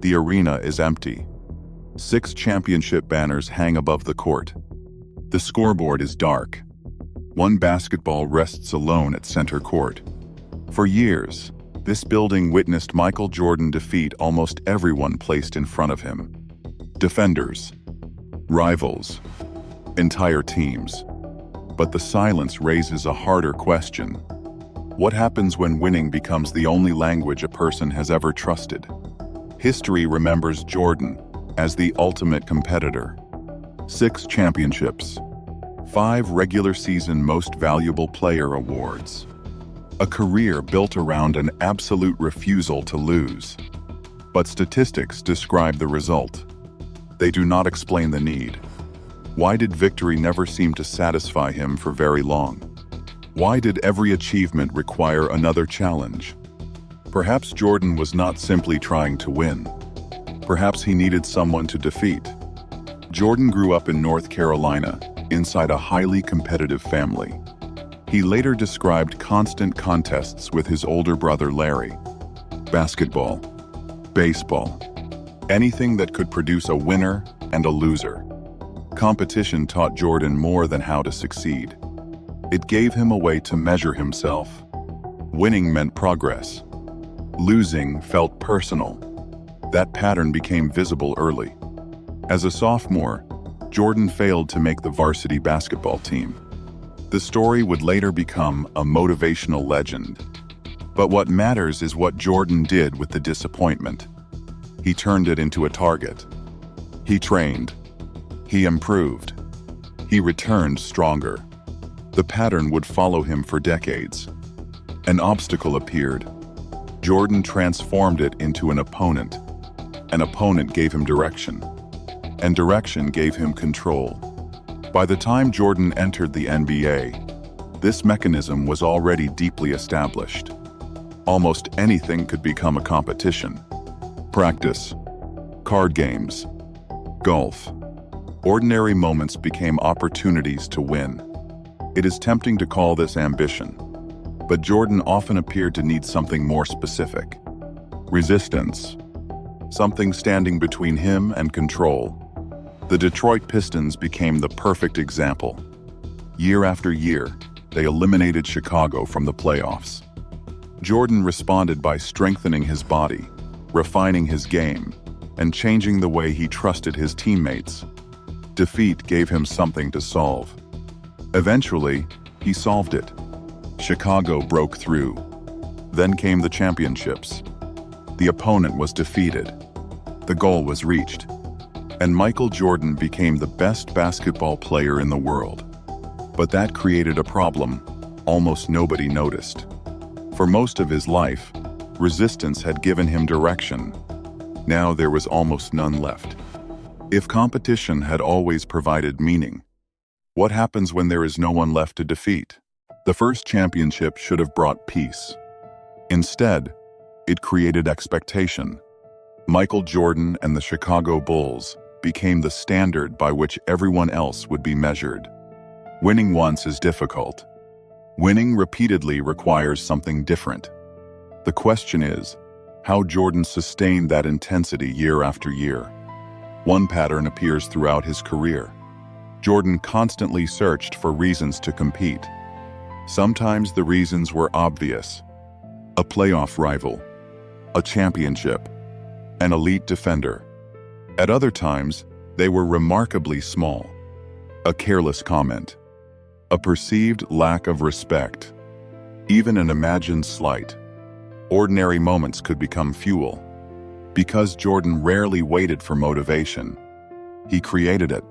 The arena is empty. 6 championship banners hang above the court. The scoreboard is dark. One basketball rests alone at center court. For years, this building witnessed Michael Jordan defeat almost everyone placed in front of him. Defenders, rivals, entire teams. But the silence raises a harder question. What happens when winning becomes the only language a person has ever trusted? History remembers Jordan as the ultimate competitor. 6 championships, 5 regular season Most Valuable Player awards. A career built around an absolute refusal to lose. But statistics describe the result. They do not explain the need. Why did victory never seem to satisfy him for very long? Why did every achievement require another challenge? Perhaps Jordan was not simply trying to win. Perhaps he needed someone to defeat. Jordan grew up in North Carolina, inside a highly competitive family. He later described constant contests with his older brother Larry. Basketball, baseball, anything that could produce a winner and a loser. Competition taught Jordan more than how to succeed. It gave him a way to measure himself. Winning meant progress. Losing felt personal. That pattern became visible early. As a sophomore, Jordan failed to make the varsity basketball team. The story would later become a motivational legend. But what matters is what Jordan did with the disappointment. He turned it into a target. He trained. He improved. He returned stronger. The pattern would follow him for decades. An obstacle appeared. Jordan transformed it into an opponent. An opponent gave him direction. And direction gave him control. By the time Jordan entered the NBA, this mechanism was already deeply established. Almost anything could become a competition. Practice, card games, golf. Ordinary moments became opportunities to win. It is tempting to call this ambition, but Jordan often appeared to need something more specific. Resistance. Something standing between him and control. The Detroit Pistons became the perfect example. Year after year, they eliminated Chicago from the playoffs. Jordan responded by strengthening his body, refining his game, and changing the way he trusted his teammates. Defeat gave him something to solve. Eventually, he solved it. Chicago broke through. Then came the championships. The opponent was defeated. The goal was reached. And Michael Jordan became the best basketball player in the world. But that created a problem almost nobody noticed. For most of his life, resistance had given him direction. Now there was almost none left. If competition had always provided meaning, what happens when there is no one left to defeat? The first championship should have brought peace. Instead, it created expectation. Michael Jordan and the Chicago Bulls became the standard by which everyone else would be measured. Winning once is difficult. Winning repeatedly requires something different. The question is, how Jordan sustained that intensity year after year. One pattern appears throughout his career. Jordan constantly searched for reasons to compete. Sometimes the reasons were obvious. A playoff rival, a championship, an elite defender. At other times, they were remarkably small. A careless comment, a perceived lack of respect, even an imagined slight. Ordinary moments could become fuel. Because Jordan rarely waited for motivation, he created it.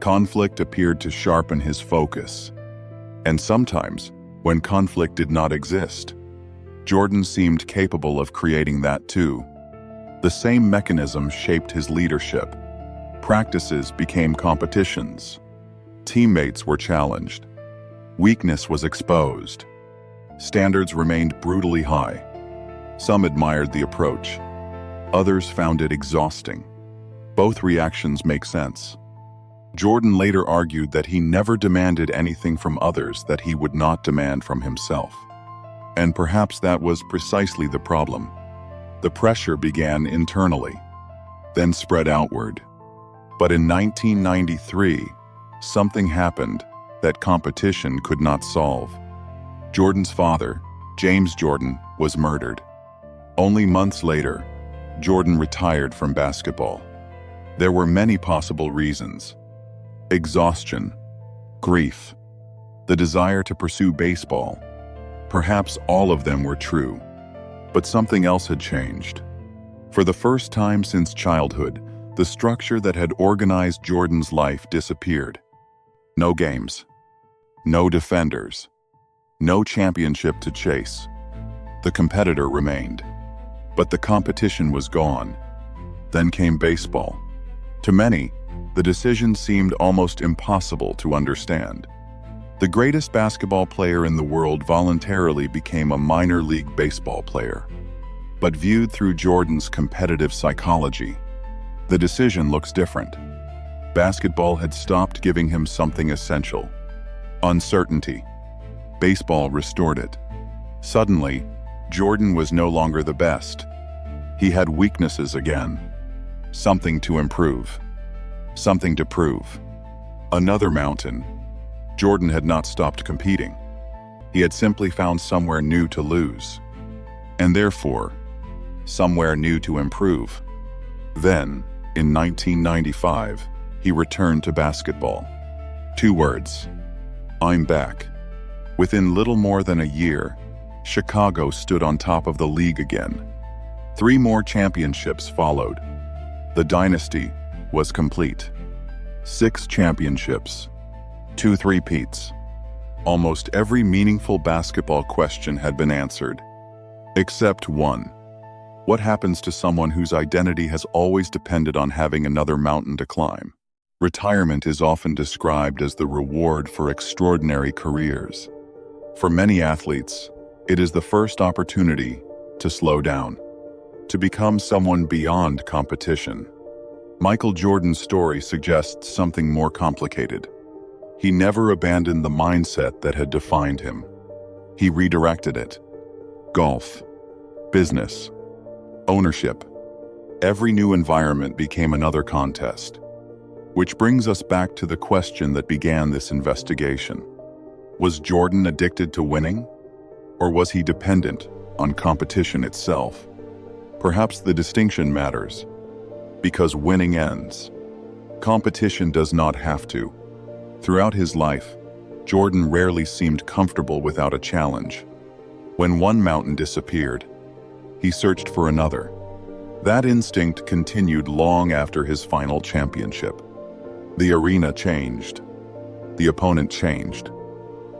Conflict appeared to sharpen his focus. And sometimes, when conflict did not exist, Jordan seemed capable of creating that too. The same mechanism shaped his leadership. Practices became competitions. Teammates were challenged. Weakness was exposed. Standards remained brutally high. Some admired the approach. Others found it exhausting. Both reactions make sense. Jordan later argued that he never demanded anything from others that he would not demand from himself. And perhaps that was precisely the problem. The pressure began internally. then spread outward. But in 1993, something happened that competition could not solve. Jordan's father, James Jordan, was murdered. Only months later, Jordan retired from basketball. There were many possible reasons: exhaustion, grief, the desire to pursue baseball. Perhaps all of them were true, but something else had changed. For the first time since childhood, the structure that had organized Jordan's life disappeared. No games, no defenders, no championship to chase. The competitor remained, but the competition was gone. Then came baseball. To many, the decision seemed almost impossible to understand. The greatest basketball player in the world voluntarily became a minor league baseball player. But viewed through Jordan's competitive psychology, the decision looks different. Basketball had stopped giving him something essential: uncertainty. Baseball restored it. Suddenly, Jordan was no longer the best. He had weaknesses again. Something to improve. Something to prove. Another mountain. Jordan had not stopped competing. He had simply found somewhere new to lose. And therefore, somewhere new to improve. Then, in 1995, he returned to basketball. 2 words: I'm back. Within little more than a year, Chicago stood on top of the league again. 3 more championships followed. The dynasty was complete. 6 championships, 2 three-peats. Almost every meaningful basketball question had been answered. Except one. What happens to someone whose identity has always depended on having another mountain to climb? Retirement is often described as the reward for extraordinary careers. For many athletes, it is the first opportunity to slow down, to become someone beyond competition. Michael Jordan's story suggests something more complicated. He never abandoned the mindset that had defined him. He redirected it. Golf, business, ownership. Every new environment became another contest. Which brings us back to the question that began this investigation. Was Jordan addicted to winning? Or was he dependent on competition itself? Perhaps the distinction matters. Because winning ends. Competition does not have to. Throughout his life, Jordan rarely seemed comfortable without a challenge. When one mountain disappeared, he searched for another. That instinct continued long after his final championship. The arena changed. The opponent changed.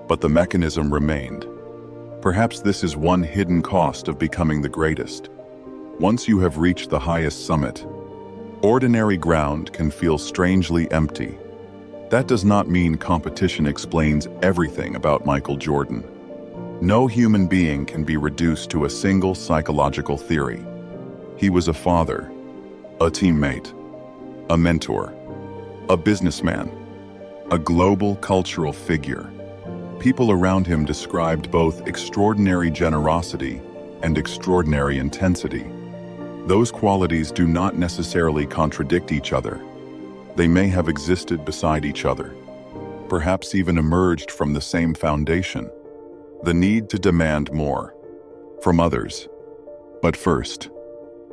But the mechanism remained. Perhaps this is one hidden cost of becoming the greatest. Once you have reached the highest summit, ordinary ground can feel strangely empty. That does not mean competition explains everything about Michael Jordan. No human being can be reduced to a single psychological theory. He was a father, a teammate, a mentor, a businessman, a global cultural figure. People around him described both extraordinary generosity and extraordinary intensity. Those qualities do not necessarily contradict each other. They may have existed beside each other, perhaps even emerged from the same foundation: the need to demand more from others, but first,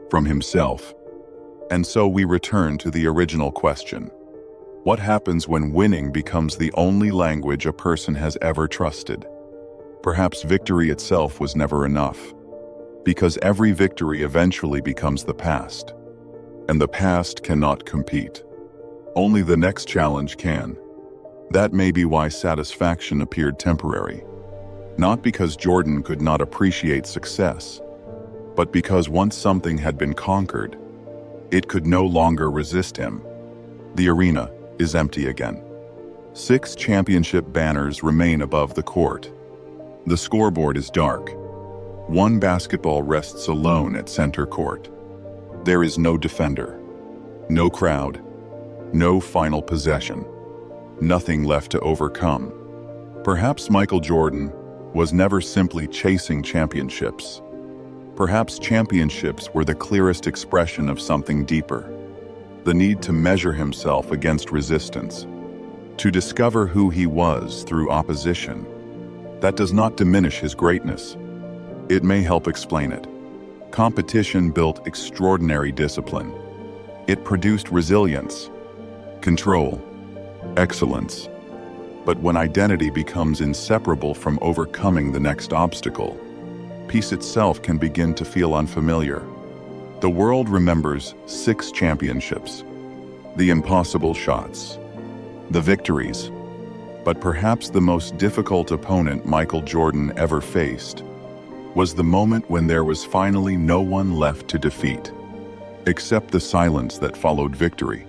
from himself. And so we return to the original question. What happens when winning becomes the only language a person has ever trusted? Perhaps victory itself was never enough, because every victory eventually becomes the past, and the past cannot compete. Only the next challenge can. That may be why satisfaction appeared temporary. Not because Jordan could not appreciate success, but because once something had been conquered, it could no longer resist him. The arena is empty again. 6 championship banners remain above the court. The scoreboard is dark. One basketball rests alone at center court. There is no defender, no crowd, no final possession, nothing left to overcome. Perhaps Michael Jordan was never simply chasing championships. Perhaps championships were the clearest expression of something deeper. the need to measure himself against resistance, to discover who he was through opposition. That does not diminish his greatness. It may help explain it. Competition built extraordinary discipline. It produced resilience, control, excellence. But when identity becomes inseparable from overcoming the next obstacle, peace itself can begin to feel unfamiliar. The world remembers 6 championships, the impossible shots, the victories. But perhaps the most difficult opponent Michael Jordan ever faced was the moment when there was finally no one left to defeat, except the silence that followed victory.